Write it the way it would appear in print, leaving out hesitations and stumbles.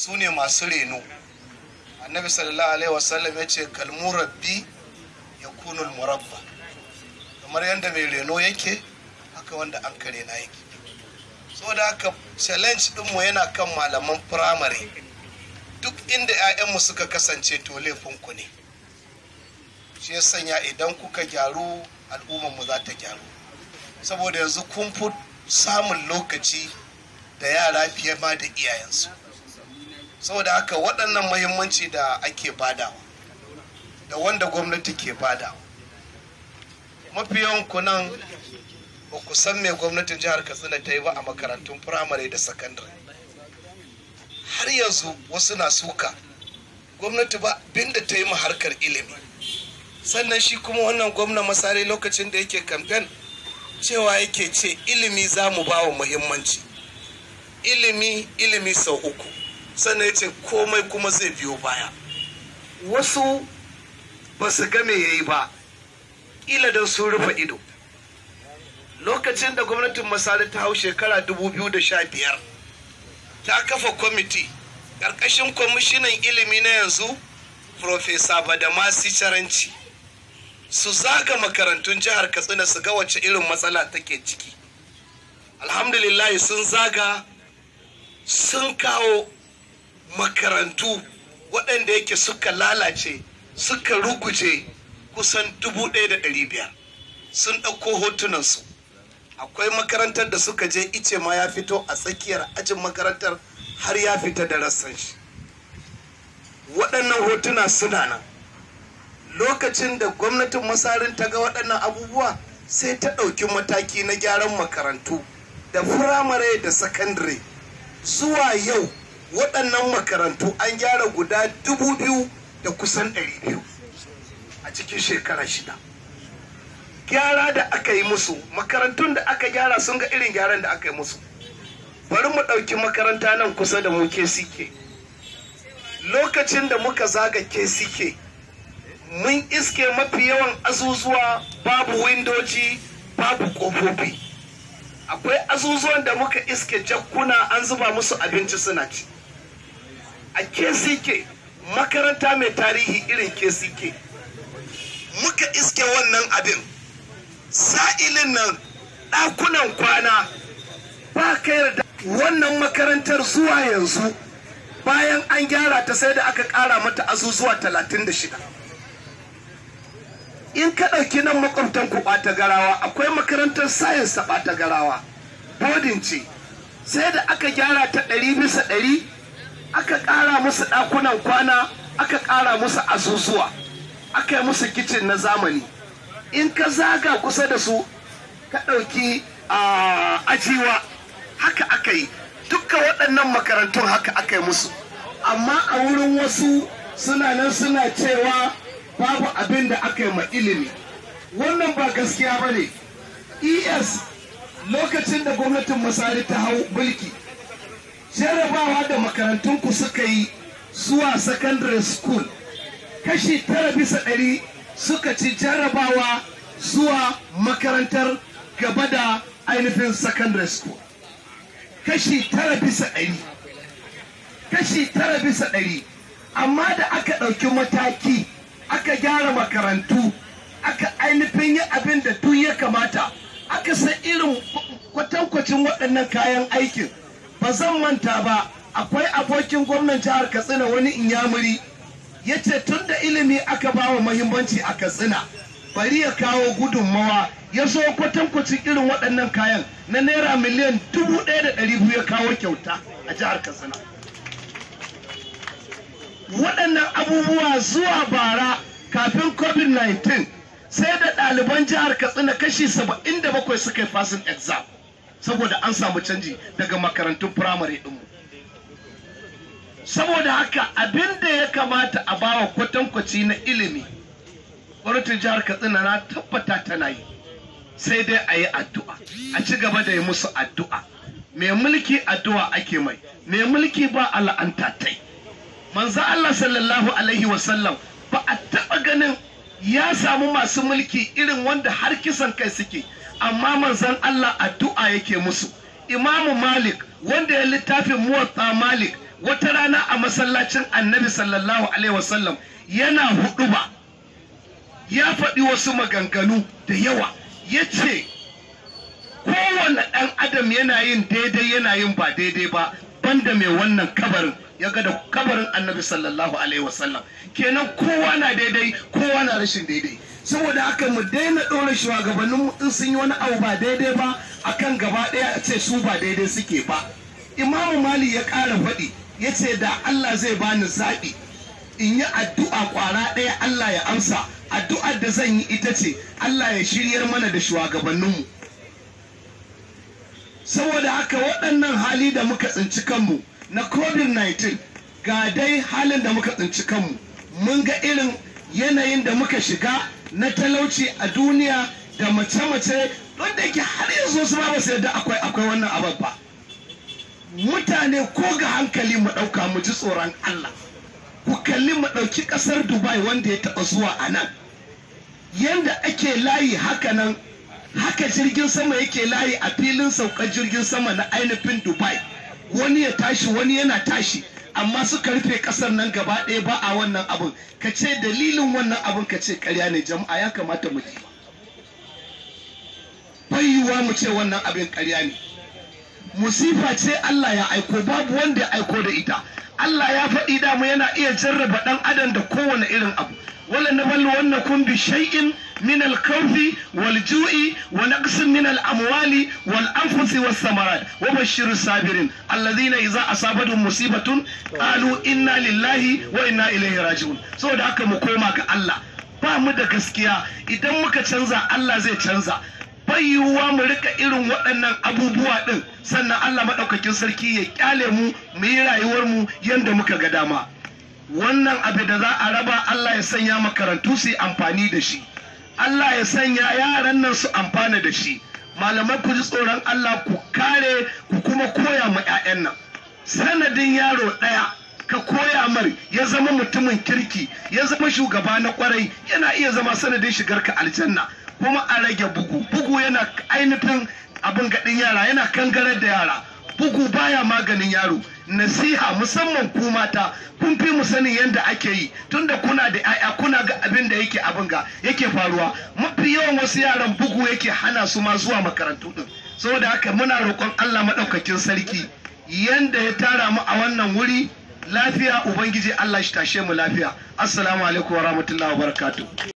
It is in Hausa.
su ne masu reno. Annabi sallallahu alaihi wasallam ya ce kalmurabbi ya kunul murabba, kamar yadda mai reno yake haka wanda an kare na yake. Saboda haka challenge ɗinmu yana kan malaman firamare. Duk inda 'ya'yanmu suka kasance to laifinku ne. Shi ya sanya idan kuka gyaru al'ummarmu za ta gyaru. Saboda yanzu kun fi samun lokaci da yara fiye ma da iyayensu. Saboda haka waɗannan muhimmanci da ake badawa da wanda gwamnati ke badawa, mafi yawan ku nan ba ku san me gwamnatin jihar Katsina ta yi ba a makarantun firamare da sakandare. Har yanzu wasu na suka gwamnati ba binda ta yi ma harkar ilimi. Sannan shi kuma wannan gwamna Masari lokacin da yake kamfen cewa yake ce ilimi za mu ba wa muhimmanci, ilimi sau uku, sannan ya ce komai kuma zai biyo baya. Wasu ba su ga me yayi ba, ila don sun rufe ido. Lokacin da gwamnatin Masari ta hau shekara 2015 ta kafa kwamiti ƙarƙashin kwamishinan ilimi na yanzu Profesa Badamasi Caranci, su zaga makarantun jihar Katsina su ga wacce irin matsala take ciki. Alhamdulillah sun zaga, sun kawo makarantu waɗanda yake suka lalace suka ruguje kusan 1,500. Sun ɗauko hotunansu. Akwai makarantar da suka je ice ma ya fito a tsakiyar ajin makarantar har ya fita da rassan shi. Waɗannan hotuna suna nan. Lokacin da gwamnatin Masarin ta ga waɗannan abubuwa sai ta ɗauki mataki na gyaran makarantu da firamare da sakandare. Zuwa yau waɗannan makarantu an gyara guda 2,000 da kusan 200 a cikin shekara 6. Gyara da aka yi musu, makarantun da aka gyara sun ga irin gyaran da aka yi musu. Bari mu ɗauki makaranta nan kusa da mu KCK. Lokacin da muka zaga KCK mun iske mafi yawan azuzuwa babu windoji, babu ƙofofi. Akwai azuzuwan da muka iske jakkuna an zuba musu abinci suna ci. A KCK, makaranta mai tarihi irin KCK, muka iske wannan abin. Sa'ilin nan ɗakunan kwana ba ka yarda. Wannan makarantar zuwa yanzu bayan an gyara ta sai da aka ƙara mata azuzuwa 36. In ka ɗauki nan makwabtan ku ɓata garawa, akwai makarantar science ta ɓata garawa, bodin ce, sai da aka gyara ta 100%, aka ƙara musu ɗakunan kwana, aka ƙara musu azuzuwa, aka yi musu kicin na zamani. In ka zaga kusa da su ka ɗauki ajiwa, haka aka yi. Dukka waɗannan makarantun haka aka yi musu. Amma a wurin wasu suna nan suna cewa babu abin da aka yi ma ilimi. Wannan ba gaskiya ba ne. ES lokacin da gwamnatin Masari ta hau mulki, jarabawa da makarantunku suka yi zuwa secondary school, kashi 9% suka ci jarabawa zuwa makarantar gaba da ainihin secondary school. Kashi 9%. Kashi 9%. Amma da aka ɗauki mataki, aka gyara makarantu, aka ainihin yi abin da duk ya kamata, aka san irin kwatankwacin waɗannan kayan aikin. Ba zan manta ba, akwai abokin gwamnan jihar Katsina wani inyamuri ya ce tun da ilimi aka ba wa muhimmanci a Katsina, bari ya kawo gudunmawa. Ya zo kwatankwacin irin waɗannan kayan na naira miliyan 1,200 ya kawo kyauta a jihar Katsina. Waɗannan abubuwa zuwa bara kafin COVID-19 sai da ɗaliban jihar Katsina kashi 77 suka yi passing exam saboda an samu canji daga makarantun firamare ɗinmu. Saboda haka abin da ya kamata a bawa kwatankwaci na ilimi, gwamnatin jihar Katsina na tabbata tana yi. Sai dai a yi addu'a, a ci gaba da yi musu addu'a. Mai mulki addu'a ake mai, mai mulki ba a la'antatai. Manzo Allah sallallahu alaihi wasallam ba a taɓa ganin ya samu masu mulki irin wanda har kisan kai suke, amma manzon Allah addu'a yake musu. Imamu Malik wanda ya littafin Muwatta Malik wata rana a masallacin annabi sallallahu alaihi wasallam yana huɗuba ya faɗi wasu maganganu da yawa, ya ce kowane ɗan adam yana yin daidai yana yin ba daidai ba, banda mai wannan kabarin. Ya ga da kabarin annabi sallallahu alaihi wasallam, kenan kowa na daidai kowa na rashin daidai. Saboda haka mu daina ɗora shugabanninmu in sun yi wani abu ba daidai ba akan gaba ɗaya a ce su ba daidai suke ba. Imamu Mali ya ƙara faɗi, ya ce da Allah zai bani zaɓi in yi addu'a ƙwara ɗaya Allah ya amsa, addu'ar da zan yi ita ce Allah ya shiryar mana da shugabanninmu. Saboda haka waɗannan hali da muka tsinci kanmu na COVID-19, ga dai halin da muka tsinci kanmu, mun ga irin yanayin da muka shiga na talauci a duniya da mace-mace, wanda yake har yanzu su ba su yadda akwai wannan abin ba. Mutane ko ga hankali mu ɗauka mu ji tsoron Allah. Ku kalli mu ɗauki ƙasar Dubai wanda ya taɓa zuwa a nan, yanda ake layi haka nan, haka jirgin sama yake layi a filin saukar jirgin sama na ainihin Dubai, wani ya tashi wani yana tashi, amma suka rufe ƙasar nan gaba ɗaya ba a wannan abin. Ka ce dalilin wannan abin ka ce ƙarya ne, jama'a ya kamata mu ji. Bai yiwuwa mu ce wannan abin ƙarya ne. Musifa ce Allah ya aiko, babu wanda ya aiko da ita. Allah ya faɗi damu yana iya jarraba ɗan adam da kowane irin abu. Wala nabluwannakum bi shay'in min al-khawfi wal-ju'i wa naqsin min al-amwali wal-anfusi was-samarat wa bashshiris sabirin alladhina idza asabatuhum musibatun qalu inna lillahi wa inna ilaihi raji'un. Saboda haka mu koma ga Allah. Ba mu da gaskiya, idan muka canza Allah zai canza. Bai yiwuwa mu rika irin waɗannan abubuwa ɗin sannan Allah maɗaukakin sarki ya ƙyale mu mu yi rayuwar mu yadda muka ga dama. Wannan abu da za a raba Allah ya sanya makarantu su yi amfani da shi, Allah ya sanya yaran nan su amfana da shi. Malamai ku ji tsoron Allah, ku kare ku kuma koya ma 'ya'yan nan. Sanadin yaro ɗaya ka koya mar ya zama mutumin kirki, ya zama shugaba na kwarai, yana iya zama sanadin shigar ka aljanna. Kuma a rage bugu yana ainihin abin gaɗin yara, yana kangarar da yara. Bugu baya maganin yaro. Nasiha, musamman ku mata, kun fi mu sanin yadda ake yi, tunda kuna da 'ya'ya kuna ga abin da yake faruwa. Mafi yawan wasu yaran bugu yake hana su ma zuwa makarantu din. Saboda haka muna roƙon Allah maɗaukakin sarki yanda ya tara mu a wannan wuri lafiya, ubangiji Allah shi tashe mu lafiya. Assalamu alaikum wa rahmatullahi wa barakatuh.